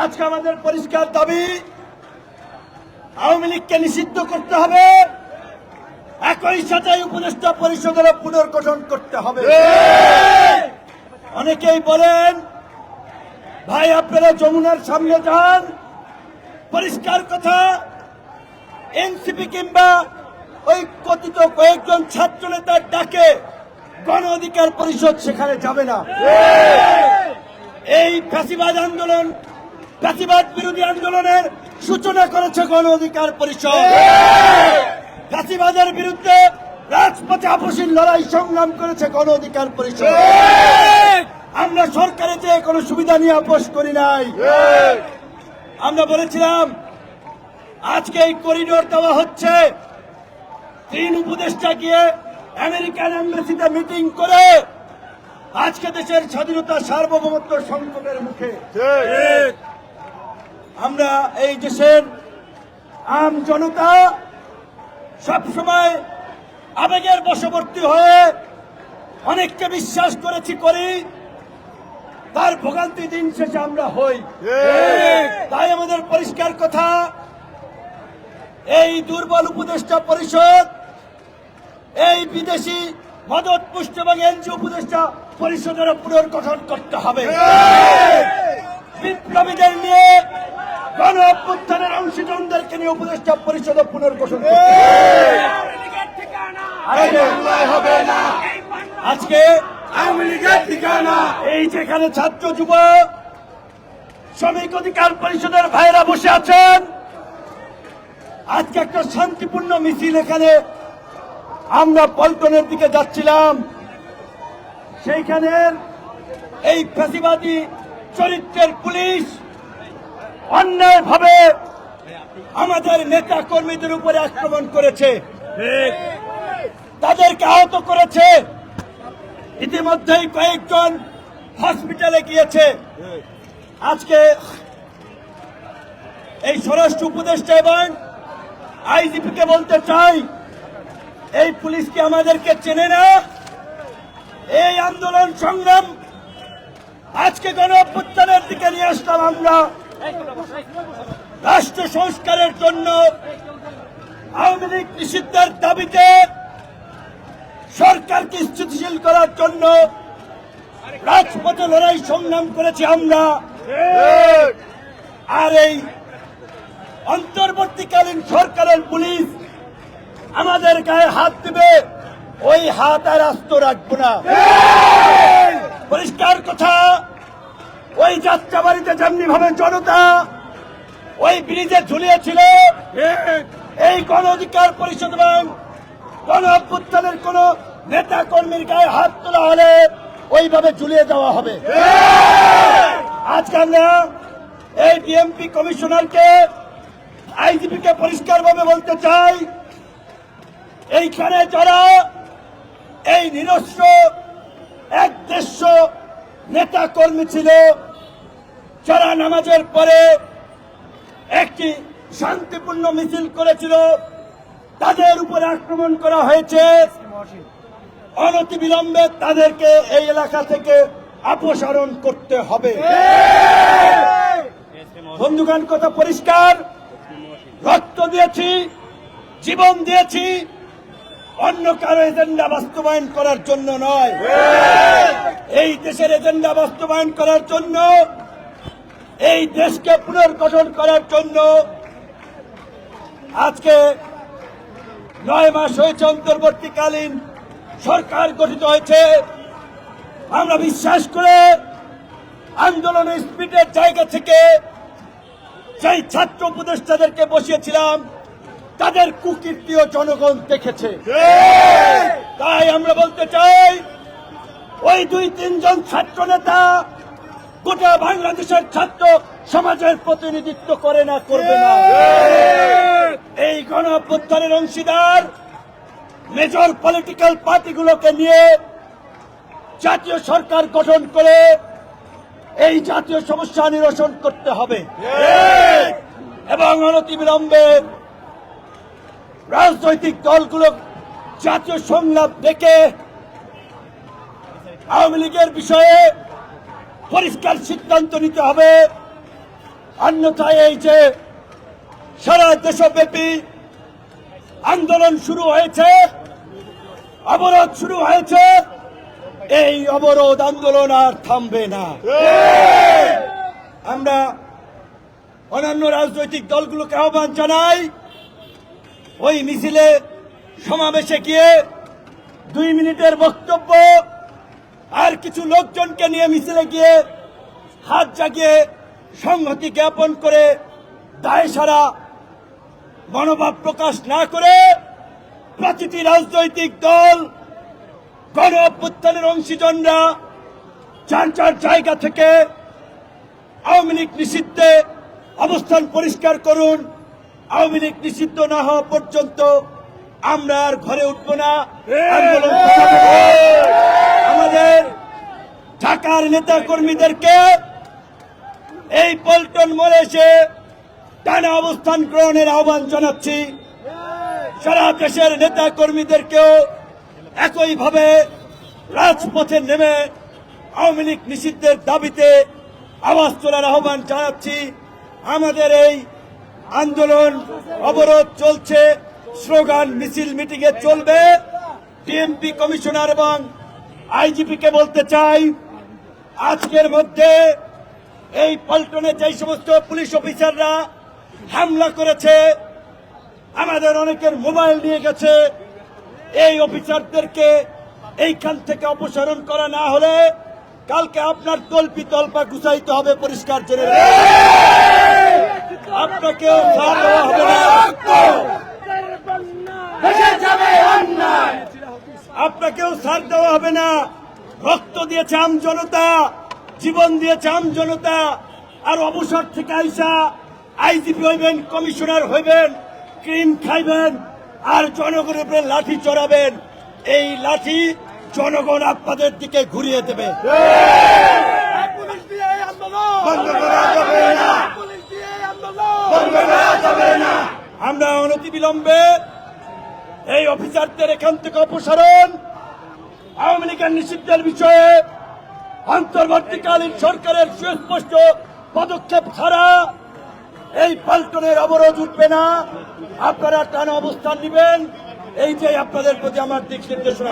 আজকে আমাদের পরিষ্কার দাবি, আওয়ামী লীগকে নিষিদ্ধ করতে হবে, একই সাথে উপদেষ্টা পরিষদের পুনর্গঠন করতে হবে। অনেকেই বলেন ভাই আপনারা যমুনার সামনে যান, পরিষ্কার কথা, এনসিপি কিংবা ওই কথিত কয়েকজন ছাত্র নেতার ডাকে গণ অধিকার পরিষদ সেখানে যাবে না। এই ফ্যাসিবাদ আন্দোলন, ফ্যাসিবাদ বিরোধী আন্দোলনের সূচনা করেছে গণ অধিকার পরিষদ। ফ্যাসিবাদের বিরুদ্ধে রাজপথে আপসীর লড়াই সংগ্রাম করেছে গণ অধিকার পরিষদ। আমরা সরকারে যে কোনো সুবিধা নিয়ে আপোষ করি নাই। আমরা বলেছিলাম আজকে এই করিডোর দেওয়া হচ্ছে, 3 উপদেষ্টা গিয়ে আমেরিকান এম্বাসিতে মিটিং করে আজকে দেশের স্বাধীনতা সার্বভৌমত্ব সংকটের মুখে আমরা এই দেশের আম জনতা সবসময় আবেগের বশবর্তী হয়ে অনেককে বিশ্বাস করেছি, করি, তার ভোগান্তি দিন শেষে আমরা হই। তাই আমাদের পরিষ্কার কথা, এই দুর্বল উপদেষ্টা পরিষদ, এই বিদেশি মদত পুষ্ট এবং এনজিও উপদেষ্টা পরিষদের পুনর্গঠন করতে হবে। বিপ্লবীদের নিয়ে, গণ অভ্যুত্থানের অংশীদারদেরকে নিয়ে উপদেষ্টা পরিষদ পুনর্গঠন হবে না। আজকে আওয়ামী লীগের ঠিকানা এই যেখানে ছাত্র যুব শ্রমিক অধিকার পরিষদের ভাইয়েরা বসে আছেন, আজকে একটা শান্তিপূর্ণ মিছিল এখানে আমরা পল্টনের দিকে যাচ্ছিলাম, সেইখানে এই ফ্যাসিবাদী চরিত্রের পুলিশ অন্যায়ভাবে আমাদের নেতা কর্মীদের উপরে আক্রমণ করেছে, তাদেরকে আহত করেছে। ইতিমধ্যেই কয়েকজন হসপিটালে গিয়েছে। আজকে এই স্বরাষ্ট্র উপদেষ্টা এবং আইজিপি কে বলতে চাই, এই পুলিশ কি আমাদেরকে চেনে না? এই আন্দোলন সংগ্রাম আজকে গণ অভ্যুত্থানের দিকে নিয়ে আসলাম আমরা রাষ্ট্র সংস্কারের জন্য, আওয়ামী লীগ নিষিদ্ধের দাবিতে সরকারকে স্থিতিশীল করার জন্য রাজপথে লড়াই সংগ্রাম করেছি আমরা। আর এই অন্তর্বর্তীকালীন সরকারের পুলিশ আমাদের গায়ে হাত দিবে, ওই হাত আর আস্ত রাখবো না। পরিষ্কার কথা, ওই যাত্রাবাড়িতে যেমনি ভাবে জনতা ওই ব্রিজে ঝুলিয়েছিল, এই গণ অধিকার পরিষদ এবং গণ অভ্যুত্থানের কোন নেতা কর্মীর গায়ে হাত তোলা হলে ওইভাবে ঝুলিয়ে দেওয়া হবে। আজকে আমরা এই ডিএমপি কমিশনারকে, আইজিপি কে পরিষ্কারভাবে বলতে চাই, এইখানে যারা এই নিরস্ত্র একদেশ্য নেতা কর্মী ছিল, যারা নামাজের পরে একটি শান্তিপূর্ণ মিছিল করেছিল, তাদের উপরে আক্রমণ করা হয়েছে। অনতিবিলম্বে তাদেরকে এই এলাকা থেকে অপসারণ করতে হবে। বন্ধুগণ, কথা পরিষ্কার, রক্ত দিয়েছি, জীবন দিয়েছি, অন্য কারো এজেন্ডা বাস্তবায়ন করার জন্য নয়, এই দেশের এজেন্ডা বাস্তবায়ন করার জন্য, এই দেশকে পুনর্গঠন করার জন্য। আজকে 9 মাস হয়েছে অন্তর্বর্তীকালীন সরকার গঠিত হয়েছে। আমরা বিশ্বাস করে আন্দোলনের স্পিডের জায়গা থেকে সেই ছাত্র উপদেষ্টাদেরকে বসিয়েছিলাম, তাদের কুকীর্তিও জনগণ দেখেছে। তাই আমরা বলতে চাই, ওই 2-3 জন ছাত্র নেতা গোটা বাংলাদেশের ছাত্র সমাজের প্রতিনিধিত্ব করে না, করবে না। এই গণ অভ্যুত্থানের অংশীদার মেজর পলিটিক্যাল পার্টিগুলোকে নিয়ে জাতীয় সরকার গঠন করে এই জাতীয় সমস্যা নিরসন করতে হবে এবং অনতিবিলম্বে রাজনৈতিক দলগুলো জাতীয় সংলাপ ডেকে আওয়ামী লীগের বিষয়ে পরিষ্কার সিদ্ধান্ত নিতে হবে। অন্যথায় এই যে সারা দেশব্যাপী আন্দোলন শুরু হয়েছে, অবরোধ শুরু হয়েছে, এই অবরোধ আন্দোলন আর থামবে না। আমরা অন্যান্য রাজনৈতিক দলগুলোকে আহ্বান জানাই, ওই মিছিলে সমাবেশে গিয়ে 2 মিনিটের বক্তব্য আর কিছু লোকজনকে নিয়ে মিছিলে গিয়ে হাত জাগিয়ে সংহতি জ্ঞাপন করে দায়সারা মনোভাব প্রকাশ না করে প্রতিটি রাজনৈতিক দল, গণ অভ্যুত্থানের অংশীজনরা যার যার জায়গা থেকে আওয়ামী লীগ নিষিদ্ধে অবস্থান পরিষ্কার করুন। আওয়ামী লীগ নিষিদ্ধ না হওয়া পর্যন্ত আমরা আর ঘরে উঠব না, আন্দোলন চালাবো। আমাদের ঢাকার নেতা কর্মীদেরকে এই পল্টন মোড়ে এসে টানা অবস্থান গ্রহণের আহ্বান জানাচ্ছি। সারা দেশের নেতা কর্মীদেরকেও একইভাবে রাজপথে নেমে আওয়ামী লীগ নিষিদ্ধের দাবিতে আওয়াজ তোলার আহ্বান জানাচ্ছি। আমাদের এই আন্দোলন অবরোধ চলছে, স্লোগান মিছিল মিটিং এ চলবে। ডিএমপি কমিশনার এবং আইজিপি কে বলতে চাই, আজকের মধ্যে এই পল্টনে যে সমস্ত পুলিশ অফিসাররা হামলা করেছে, আমাদের অনেকের মোবাইল নিয়ে গেছে, এই অফিসারদেরকে এইখান থেকে অপসারণ করা না হলে কালকে আপনার তল্পি তল্পা গুছাইতে হবে। পরিষ্কার জেনে আপনাকেও ছাড় দেওয়া হবে না, আপনাকেও ছাড় দেওয়া হবে না। রক্ত দিয়েছে আম জনতা, জীবন দিয়েছে আম জনতা, আর অবসর থেকে আইসা আইজিপি হইবেন, কমিশনার হইবেন, ক্রিম খাইবেন আর জনগণের উপরে লাঠি চড়াবেন। এই লাঠি জনগণ আপনাদের দিকে ঘুরিয়ে দেবে। আমরা অনতিবিলম্বে এই অফিসারদের এখান থেকে অপসারণ, আওয়ামী লীগের নিষিদ্ধের বিষয়ে অন্তর্বর্তীকালীন সরকারের সুস্পষ্ট পদক্ষেপ ছাড়া এই পল্টনের অবরোধ উঠবে না। আপনারা টানা অবস্থান নেবেন, এই যে আপনাদের প্রতি আমার দিক নির্দেশনা।